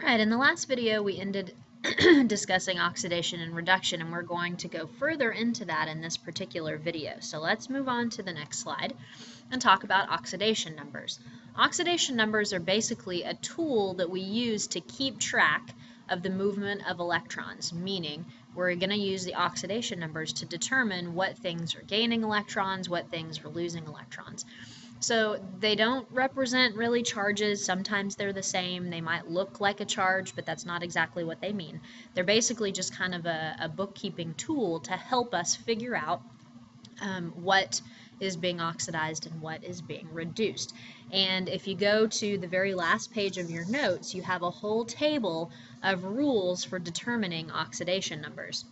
Alright, in the last video we ended discussing oxidation and reduction, and we're going to go further into that in this particular video. So let's move on to the next slide and talk about oxidation numbers. Oxidation numbers are basically a tool that we use to keep track of the movement of electrons, meaning we're going to use the oxidation numbers to determine what things are gaining electrons, what things are losing electrons. So they don't represent really charges. Sometimes they're the same. They might look like a charge, but that's not exactly what they mean. They're basically just kind of a bookkeeping tool to help us figure out what is being oxidized and what is being reduced. And if you go to the very last page of your notes, you have a whole table of rules for determining oxidation numbers.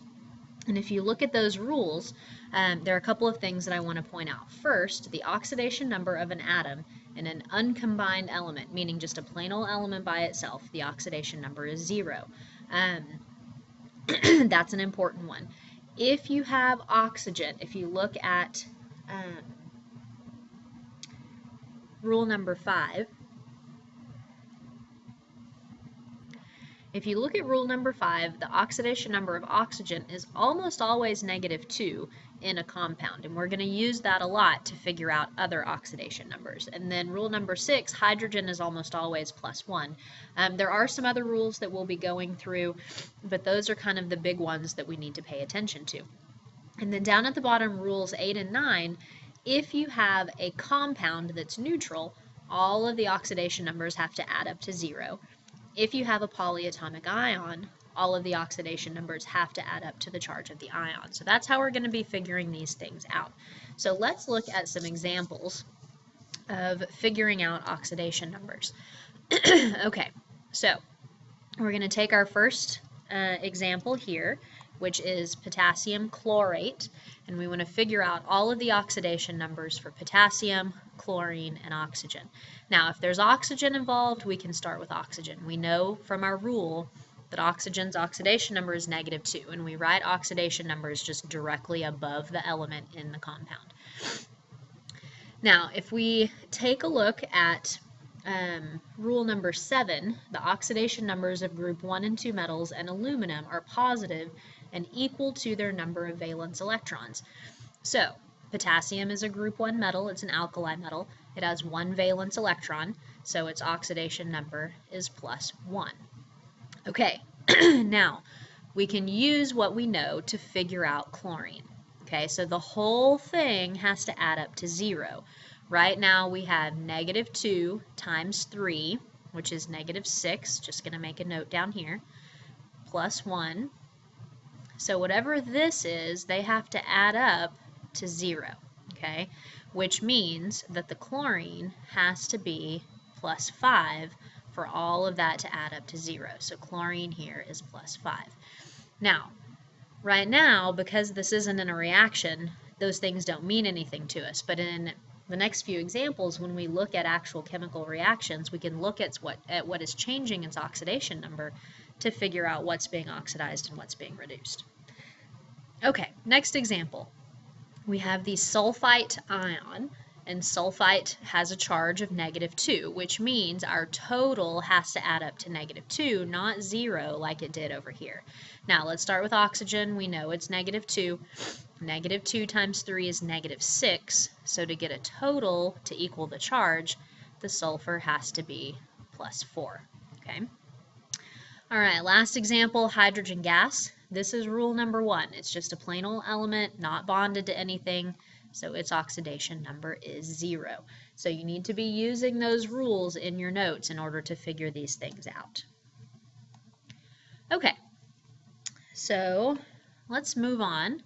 And if you look at those rules, there are a couple of things that I want to point out. First, the oxidation number of an atom in an uncombined element, meaning just a plain old element by itself, the oxidation number is 0. That's an important one. If you have oxygen, if you look at rule number 5, if you look at rule number 5, the oxidation number of oxygen is almost always -2 in a compound, and we're going to use that a lot to figure out other oxidation numbers. And then rule number 6, hydrogen is almost always +1. There are some other rules that we'll be going through, but those are kind of the big ones that we need to pay attention to. And then down at the bottom, rules 8 and 9, if you have a compound that's neutral, all of the oxidation numbers have to add up to 0. If you have a polyatomic ion, all of the oxidation numbers have to add up to the charge of the ion. So that's how we're going to be figuring these things out. So let's look at some examples of figuring out oxidation numbers. Okay, so we're going to take our first example here, which is potassium chlorate, and we want to figure out all of the oxidation numbers for potassium, chlorine, and oxygen. Now, if there's oxygen involved, we can start with oxygen. We know from our rule that oxygen's oxidation number is -2, and we write oxidation numbers just directly above the element in the compound. Now, if we take a look at rule number 7, the oxidation numbers of group 1 and 2 metals and aluminum are positive and equal to their number of valence electrons. So, potassium is a group 1 metal, it's an alkali metal. It has 1 valence electron, so its oxidation number is +1. Okay, now we can use what we know to figure out chlorine. Okay, so the whole thing has to add up to 0. Right now we have -2 times 3, which is -6, just going to make a note down here, +1. So whatever this is, they have to add up to 0, okay? Which means that the chlorine has to be +5 for all of that to add up to 0. So chlorine here is +5. Now, right now, because this isn't in a reaction, those things don't mean anything to us. But in the next few examples, when we look at actual chemical reactions, we can look at what is changing its oxidation number to figure out what's being oxidized and what's being reduced. Okay, next example. We have the sulfite ion, and sulfite has a charge of -2, which means our total has to add up to -2, not 0 like it did over here. Now let's start with oxygen. We know it's -2. -2 times 3 is -6, so to get a total to equal the charge, the sulfur has to be +4. Okay. All right, last example, hydrogen gas. This is rule number 1. It's just a plain old element, not bonded to anything, so its oxidation number is 0. So you need to be using those rules in your notes in order to figure these things out. Okay, so let's move on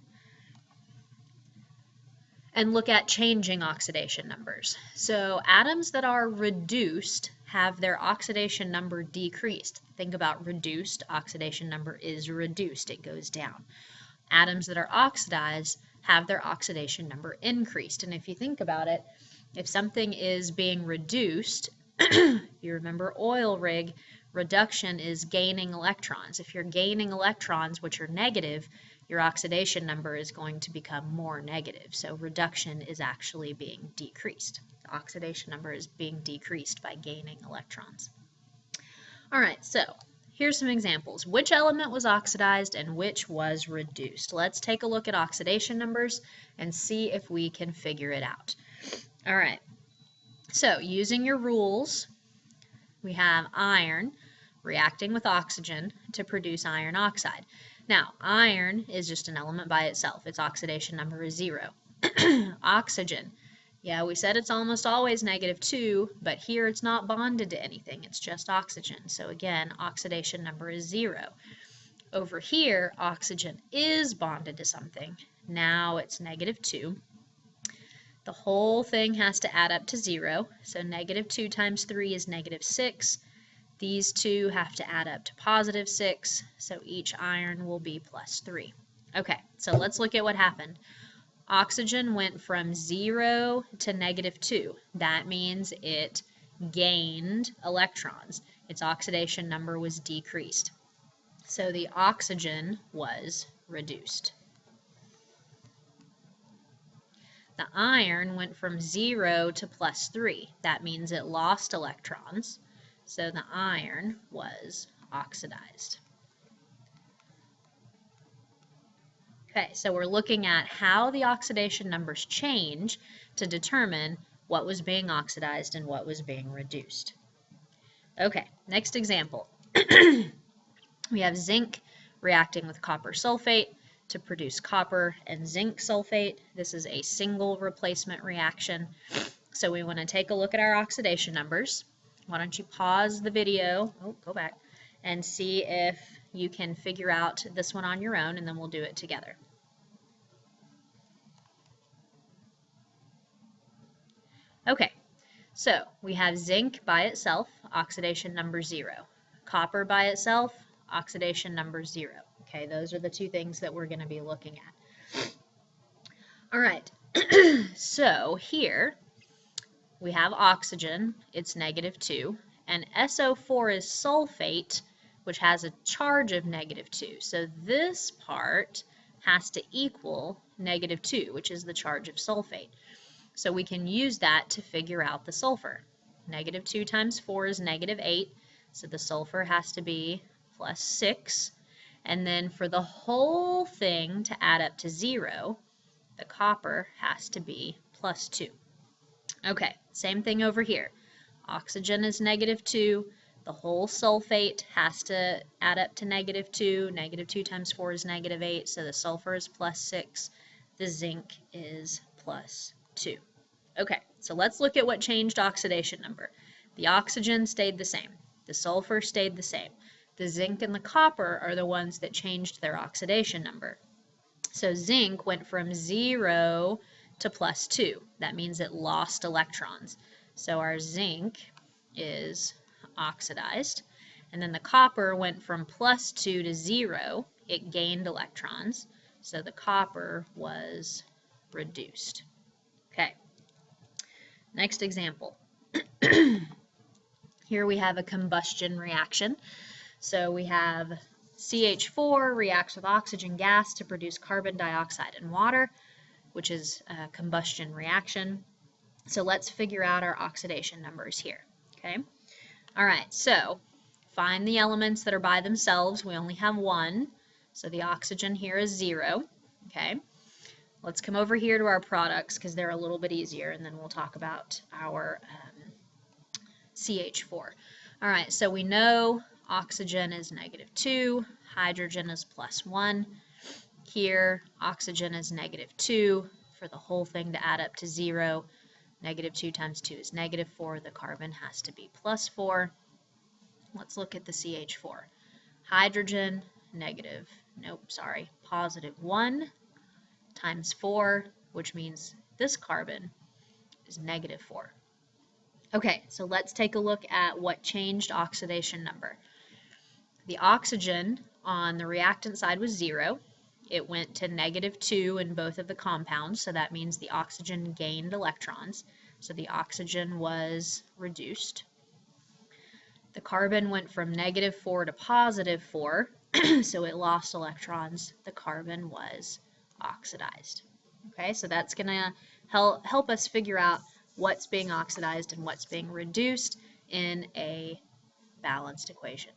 and look at changing oxidation numbers. So atoms that are reduced have their oxidation number decreased. Think about reduced, oxidation number is reduced, it goes down. Atoms that are oxidized have their oxidation number increased. And if you think about it, if something is being reduced, you remember oil rig, reduction is gaining electrons. If you're gaining electrons, which are negative, your oxidation number is going to become more negative. So reduction is actually being decreased. The oxidation number is being decreased by gaining electrons. All right, so here's some examples. Which element was oxidized and which was reduced? Let's take a look at oxidation numbers and see if we can figure it out. All right, so using your rules, we have iron reacting with oxygen to produce iron oxide. Now, iron is just an element by itself. Its oxidation number is 0. Oxygen, yeah, we said it's almost always -2, but here it's not bonded to anything. It's just oxygen. So again, oxidation number is 0. Over here, oxygen is bonded to something. Now it's -2. The whole thing has to add up to 0. So -2 times 3 is -6. These two have to add up to +6, so each iron will be +3. Okay, so let's look at what happened. Oxygen went from 0 to -2. That means it gained electrons. Its oxidation number was decreased. So the oxygen was reduced. The iron went from 0 to +3. That means it lost electrons. So the iron was oxidized. Okay, so we're looking at how the oxidation numbers change to determine what was being oxidized and what was being reduced. Okay, next example. We have zinc reacting with copper sulfate to produce copper and zinc sulfate. This is a single replacement reaction. So we want to take a look at our oxidation numbers. Why don't you pause the video, go back, and see if you can figure out this one on your own, and then we'll do it together. Okay, so we have zinc by itself, oxidation number 0. Copper by itself, oxidation number 0. Okay, those are the two things that we're going to be looking at. All right, so here we have oxygen, it's -2, and SO4 is sulfate, which has a charge of -2. So this part has to equal -2, which is the charge of sulfate. So we can use that to figure out the sulfur. -2 times 4 is -8, so the sulfur has to be +6. And then for the whole thing to add up to 0, the copper has to be +2. Okay, same thing over here. Oxygen is -2. The whole sulfate has to add up to -2. -2 times 4 is -8, so the sulfur is +6. The zinc is +2. Okay, so let's look at what changed oxidation number. The oxygen stayed the same. The sulfur stayed the same. The zinc and the copper are the ones that changed their oxidation number. So zinc went from 0 to +2. That means it lost electrons. So our zinc is oxidized. And then the copper went from +2 to 0. It gained electrons. So the copper was reduced. Okay. Next example. Here we have a combustion reaction. So we have CH4 reacts with oxygen gas to produce carbon dioxide and water, which is a combustion reaction. So let's figure out our oxidation numbers here, okay? All right, so find the elements that are by themselves. We only have one, so the oxygen here is 0, okay? Let's come over here to our products because they're a little bit easier, and then we'll talk about our CH4. All right, so we know oxygen is -2, hydrogen is +1. Here, oxygen is -2. For the whole thing to add up to 0, -2 times 2 is -4. The carbon has to be +4. Let's look at the CH4. Hydrogen, +1 times 4, which means this carbon is -4. Okay, so let's take a look at what changed oxidation number. The oxygen on the reactant side was 0. It went to -2 in both of the compounds, so that means the oxygen gained electrons. So the oxygen was reduced. The carbon went from -4 to +4, so it lost electrons. The carbon was oxidized. Okay, so that's going to help us figure out what's being oxidized and what's being reduced in a balanced equation.